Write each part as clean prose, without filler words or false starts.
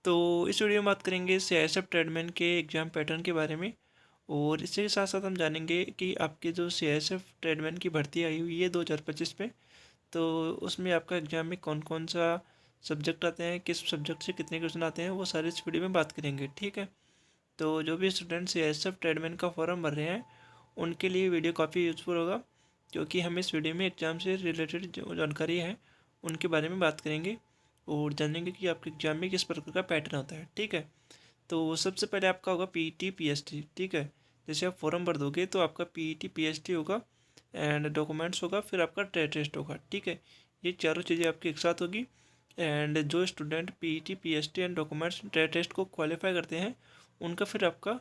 तो इस वीडियो में बात करेंगे सीआईएसएफ ट्रेडमैन के एग्ज़ाम पैटर्न के बारे में। और इसके साथ साथ हम जानेंगे कि आपके जो सीआईएसएफ ट्रेडमैन की भर्ती आई हुई है 2025 में, तो उसमें आपका एग्ज़ाम में कौन कौन सा सब्जेक्ट आते हैं, किस सब्जेक्ट से कितने क्वेश्चन आते हैं, वो सारे इस वीडियो में बात करेंगे। ठीक है। तो जो भी स्टूडेंट सीआईएसएफ ट्रेडमैन का फॉर्म भर रहे हैं उनके लिए वीडियो काफ़ी यूज़फुल होगा, क्योंकि हम इस वीडियो में एग्ज़ाम से रिलेटेड जो जानकारी है उनके बारे में बात करेंगे और जानेंगे कि आपके एग्ज़ाम में किस प्रकार का पैटर्न होता है। ठीक है। तो सबसे पहले आपका होगा पीईटी पीएसटी। ठीक है। जैसे आप फॉर्म भर दोगे तो आपका पीईटी पीएसटी होगा एंड डॉक्यूमेंट्स होगा, फिर आपका ट्रेड टेस्ट होगा। ठीक है। ये चारों चीज़ें आपकी एक साथ होगी। एंड जो student PET PST and documents trade test को क्वालिफाई करते हैं उनका फिर आपका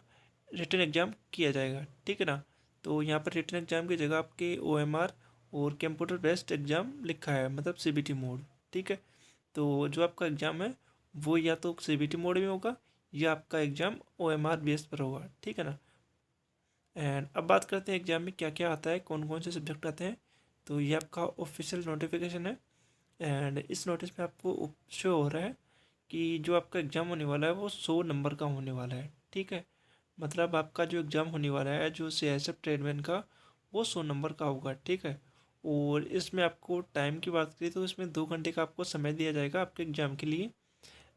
रिटन एग्ज़ाम किया जाएगा। ठीक है ना। तो यहाँ पर रिटन एग्ज़ाम की जगह आपके ओएमआर और कंप्यूटर बेस्ड एग्ज़ाम लिखा है, मतलब सीबीटी मोड। ठीक है। तो जो आपका एग्ज़ाम है वो या तो सीबीटी मोड में होगा या आपका एग्ज़ाम ओएमआर बेस पर होगा। ठीक है ना। एंड अब बात करते हैं एग्ज़ाम में क्या क्या आता है, कौन कौन से सब्जेक्ट आते हैं। तो ये आपका ऑफिशियल नोटिफिकेशन है एंड इस नोटिस में आपको शो हो रहा है कि जो आपका एग्ज़ाम होने वाला है वो 100 नंबर का होने वाला है। ठीक है। मतलब आपका जो एग्ज़ाम होने वाला है जो सीआईएसएफ ट्रेडमैन का, वो 100 नंबर का होगा। ठीक है। और इसमें आपको टाइम की बात करें तो इसमें 2 घंटे का आपको समय दिया जाएगा आपके एग्ज़ाम के लिए।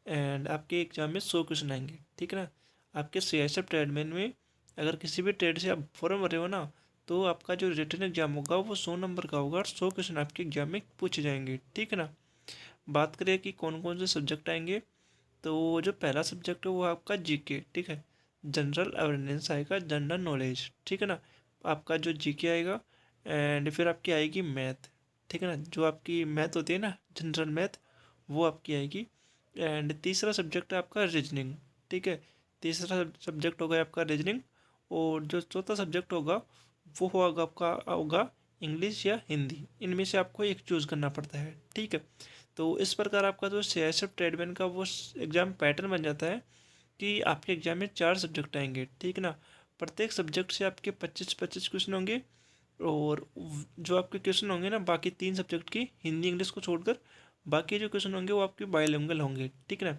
एंड आपके एग्ज़ाम में 100 क्वेश्चन आएंगे। ठीक है ना। आपके सीआईएसएफ ट्रेडमैन में अगर किसी भी ट्रेड से आप फॉर्म भरे हो ना, तो आपका जो रिटन एग्ज़ाम होगा वो 100 नंबर का होगा और 100 क्वेश्चन आपके एग्ज़ाम में पूछे जाएंगे। ठीक है ना। बात करें कि कौन कौन से सब्जेक्ट आएंगे, तो जो पहला सब्जेक्ट है वो आपका जीके। ठीक है। जनरल अवेयरनेस आएगा, जनरल नॉलेज। ठीक है ना। आपका जो जीके आएगा एंड फिर आपकी आएगी मैथ। ठीक है ना। जो आपकी मैथ होती है ना, जनरल मैथ, वो आपकी आएगी। एंड तीसरा सब्जेक्ट है आपका रीजनिंग। ठीक है। तीसरा सब्जेक्ट होगा आपका रीजनिंग। और जो चौथा सब्जेक्ट होगा वो होगा आपका होगा इंग्लिश या हिंदी। इनमें से आपको एक चूज़ करना पड़ता है। ठीक है। तो इस प्रकार आपका जो सीआईएसएफ ट्रेडमैन का वो एग्ज़ाम पैटर्न बन जाता है कि आपके एग्ज़ाम में 4 सब्जेक्ट आएंगे। ठीक है ना। प्रत्येक सब्जेक्ट से आपके 25-25 क्वेश्चन होंगे। और जो आपके क्वेश्चन होंगे ना बाकी 3 सब्जेक्ट की, हिंदी इंग्लिश को छोड़कर, बाकी जो क्वेश्चन होंगे वो आपके बाइलिंगुअल होंगे। ठीक है ना।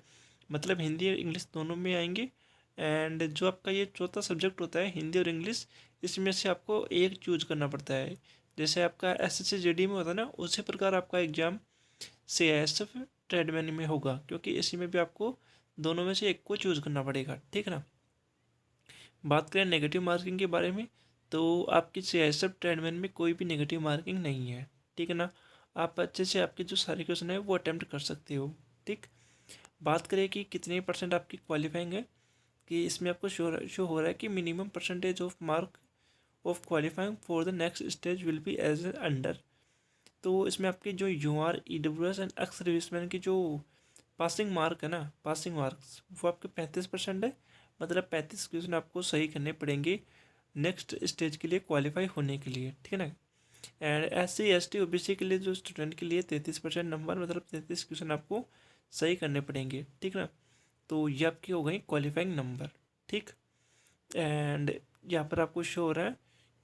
मतलब हिंदी और इंग्लिश दोनों में आएंगे। एंड जो आपका ये चौथा सब्जेक्ट होता है हिंदी और इंग्लिश, इसमें से आपको एक चूज करना पड़ता है। जैसे आपका एसएससी जीडी में होता है ना, उसी प्रकार आपका एग्ज़ाम सीआईएसएफ ट्रेडमैन में होगा, क्योंकि इसी में भी आपको दोनों में से एक को चूज करना पड़ेगा। ठीक है ना। बात करें नेगेटिव मार्किंग के बारे में, तो आपकी सीआईएसएफ ट्रेडमैन में कोई भी नेगेटिव मार्किंग नहीं है। ठीक है ना। आप अच्छे से आपके जो सारे क्वेश्चन है वो अटैम्प्ट कर सकते हो। ठीक। बात करें कि कितने परसेंट आपकी क्वालिफाइंग है, कि इसमें आपको शो हो रहा है कि minimum percentage of mark of qualifying for the next stage will be as under. तो इसमें आपके जो UR EWS and ex serviceman की जो पासिंग मार्क है ना, पासिंग मार्क्स वो आपके 35% है। मतलब 35 क्वेश्चन आपको सही करने पड़ेंगे नेक्स्ट स्टेज के लिए क्वालिफाई होने के लिए। ठीक है ना। एंड एससी एसटी ओबीसी के लिए जो स्टूडेंट के लिए 33% नंबर, मतलब 33 क्वेश्चन आपको सही करने पड़ेंगे। ठीक ना। तो ये आपकी हो गई क्वालिफाइंग नंबर। ठीक। एंड यहाँ पर आपको शो हो रहा है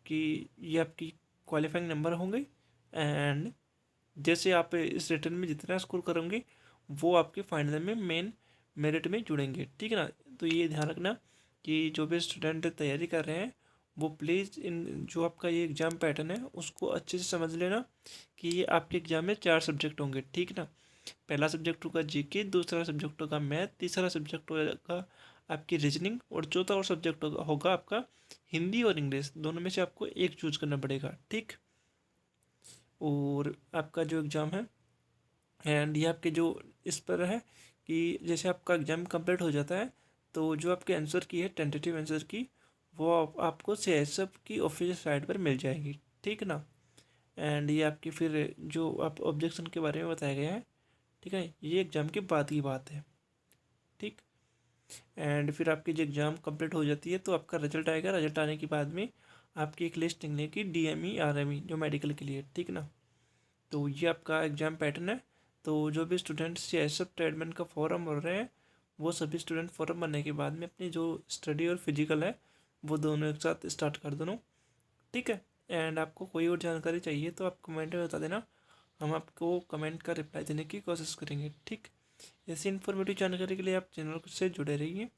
कि ये आपकी क्वालिफाइंग नंबर होंगे। एंड जैसे आप इस रिटर्न में जितना स्कोर करोगे वो आपके फाइनल में मेन मेरिट में जुड़ेंगे। ठीक है ना। तो ये ध्यान रखना कि जो भी स्टूडेंट तैयारी कर रहे हैं वो प्लीज़ इन जो आपका ये एग्ज़ाम पैटर्न है उसको अच्छे से समझ लेना कि ये आपके एग्ज़ाम में 4 सब्जेक्ट होंगे। ठीक है ना। पहला सब्जेक्ट होगा जीके, दूसरा सब्जेक्ट होगा मैथ, तीसरा सब्जेक्ट होगा आपकी रीजनिंग और चौथा और सब्जेक्ट होगा आपका हिंदी और इंग्लिश। दोनों में से आपको एक चूज करना पड़ेगा। ठीक। और आपका जो एग्ज़ाम है एंड ये आपके जो इस पर है कि जैसे आपका एग्ज़ाम कंप्लीट हो जाता है तो जो आपके आंसर की है टेंटेटिव आंसर की, वो आपको सीआईएसएफ की ऑफिशियल साइट पर मिल जाएगी। ठीक ना। एंड ये आपकी फिर जो आप ऑब्जेक्शन के बारे में बताया गया है, ठीक है, ये एग्ज़ाम के बाद की बात है। ठीक। एंड फिर आपकी जो एग्ज़ाम कंप्लीट हो जाती है तो आपका रिजल्ट आएगा। रिजल्ट आने के बाद में आपकी एक लिस्ट निकलेगी डीएमई आरएमई जो मेडिकल के लिए। ठीक ना। तो ये आपका एग्ज़ाम पैटर्न है। तो जो भी स्टूडेंट्स सीआईएसएफ ट्रेडमैन का फॉर्म भर रहे हैं वो सभी स्टूडेंट फॉर्म भरने के बाद में अपनी जो स्टडी और फिजिकल है वो दोनों एक साथ स्टार्ट कर दोनों। ठीक है। एंड आपको कोई और जानकारी चाहिए तो आप कमेंट में बता देना, हम आपको कमेंट का रिप्लाई देने की कोशिश करेंगे। ठीक। ऐसी इन्फॉर्मेटिव जानकारी के लिए आप चैनल से जुड़े रहिए।